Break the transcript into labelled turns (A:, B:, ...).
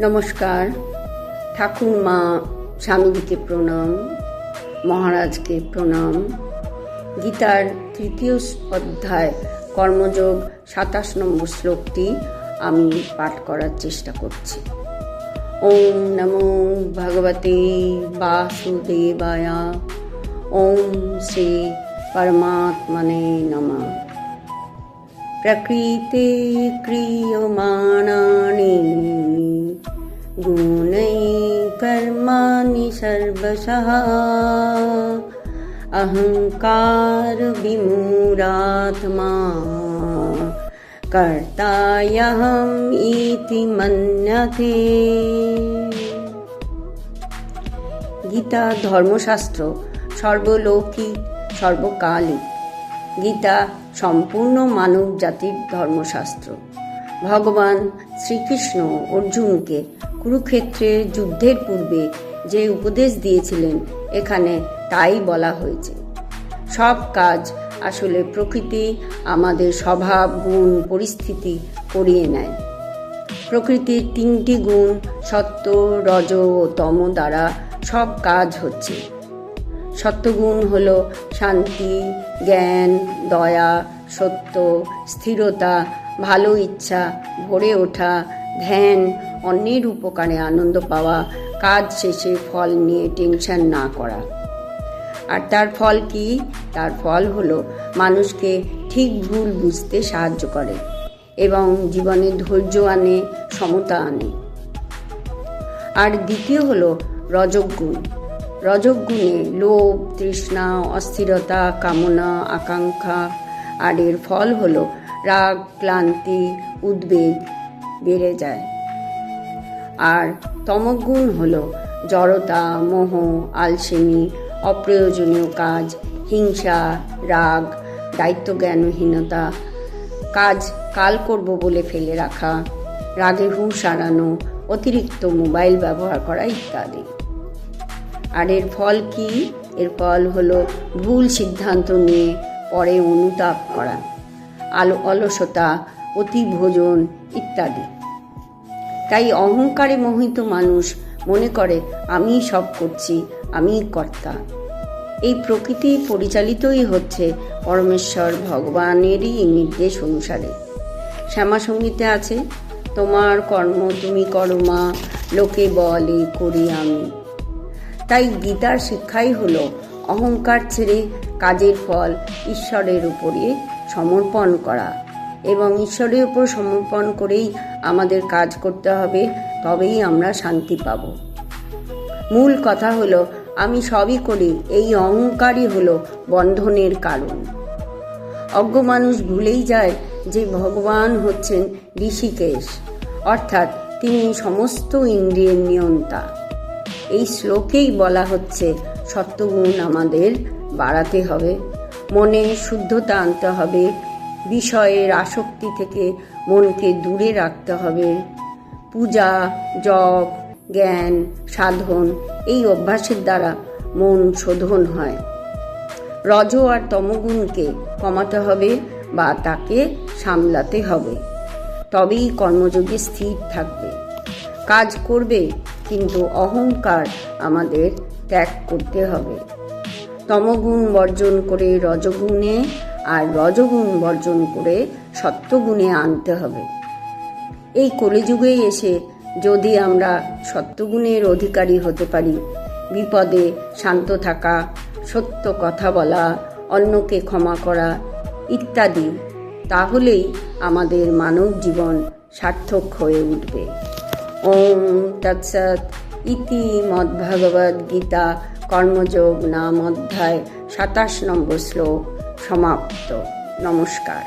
A: নমস্কার। ঠাকুরমা স্বামীজিকে প্রণাম, মহারাজকে প্রণাম। গীতার ৩য় অধ্যায় কর্মযোগ ২৭ নম্বর শ্লোকটি আমি পাঠ করার চেষ্টা করছি। ওম নমো ভগবতে বাসুদেবায়। ওম শ্রী পরমাত্মনে নমঃ। প্রকৃতে ক্রিয়মাণানি গুণৈ কর্মাণি সর্বশঃ অহংকার বিমূঢ়াত্মা কর্তায়হম ইতি মন্যতে। গীতা ধর্মশাস্ত্র সর্বলৌকিক, সর্বকালিক। গীতা সম্পূর্ণ মানব জাতির ধর্মশাস্ত্র। ভগবান শ্রীকৃষ্ণ অর্জুনকে কুরুক্ষেত্রের যুদ্ধের পূর্বে যে উপদেশ দিয়েছিলেন, এখানে তাই বলা হয়েছে। সব কাজ আসলে প্রকৃতি আমাদের স্বভাব, গুণ, পরিস্থিতি করিয়ে নেয়। প্রকৃতির 3টি গুণ সত্ত্ব, রজ ও তম দ্বারা সব কাজ হচ্ছে। সত্ত্বগুণ হল শান্তি, জ্ঞান, দয়া, সত্য, স্থিরতা, ভালো ইচ্ছা, ভরে ওঠা, ধ্যান, অন্যের উপকারে আনন্দ পাওয়া, কাজ শেষে ফল নিয়ে টেনশন না করা। আর তার ফল কি? তার ফল হলো মানুষকে ঠিক ভুল বুঝতে সাহায্য করে এবং জীবনে ধৈর্য আনে, সমতা আনে। আর দ্বিতীয় হলো রজোগুণ। রজোগুণে লোভ, তৃষ্ণা, অস্থিরতা, কামনা, আকাঙ্ক্ষা। আর এর ফল হলো রাগ, ক্লান্তি, উদ্বেগ বেড়ে যায়। আর তমগুণ হলো জড়তা, মোহ, আলসেমি, অপ্রয়োজনীয় কাজ, হিংসা, রাগ, দায়িত্বজ্ঞানহীনতা, কাজ কাল করব বলে ফেলে রাখা, রাগে হুঁশ হারানো, অতিরিক্ত মোবাইল ব্যবহার করা ইত্যাদি। আর এর ফল কি? এর ফল হলো ভুল সিদ্ধান্ত নিয়ে পরে অনুতাপ করা, অলসতা, অতিভোজন ইত্যাদি। তাই অহংকারে মোহিত মানুষ মনে করে আমি সব করছি, আমি কর্তা। এই প্রকৃতি পরিচালিতই হচ্ছে পরমেশ্বর ভগবানেরই নির্দেশ অনুসারে। শ্যামা সঙ্গীতে আছে, তোমার কর্ম তুমি করো মা, লোকে বলে করি আমি। তাই গীতার শিক্ষাই হলো অহংকার ছেড়ে কাজের ফল ঈশ্বরের উপরে সমর্পণ করা, এবং ঈশ্বরের উপর সমর্পণ করেই আমাদের কাজ করতে হবে, তবেই আমরা শান্তি পাব। মূল কথা হলো আমি সবই করি, এই অহংকারই হলো বন্ধনের কারণ। অজ্ঞ মানুষ ভুলেই যায় যে ভগবান হচ্ছেন ঋষিকেশ, অর্থাৎ তিনি সমস্ত ইন্দ্রিয়ের নিয়ন্তা। এই শ্লোকেই বলা হচ্ছে সত্ত্বগুণ আমাদের বাড়াতে হবে, মনে শুদ্ধতা আনতে হবে, বিষয়ের আসক্তি থেকে মনকে দূরে রাখতে হবে। পূজা, জপ, জ্ঞান, সাধন এই অভ্যাসের দ্বারা মন শোধন হয়। রজ আর তমগুণকে কমাতে হবে বা তাকে সামলাতে হবে, তবেই কর্মযোগে স্থির থাকবে। কাজ করবে, কিন্তু অহংকার আমাদের ত্যাগ করতে হবে। তমগুণ বর্জন করে রজগুণে, আর রজগুণ বর্জন করে সত্ত্বগুণে আনতে হবে। এই কলিযুগে এসে যদি আমরা সত্ত্বগুণের অধিকারী হতে পারি, বিপদে শান্ত থাকা, সত্য কথা বলা, অন্যকে ক্ষমা করা ইত্যাদি, তাহলেই আমাদের মানব জীবন সার্থক হয়ে উঠবে। ওম তৎসৎ ইতি মদ্ভগবদ্ গীতা কর্মযোগ নাম অধ্যায় ২৭ নম্বর শ্লোক সমাপ্ত। নমস্কার।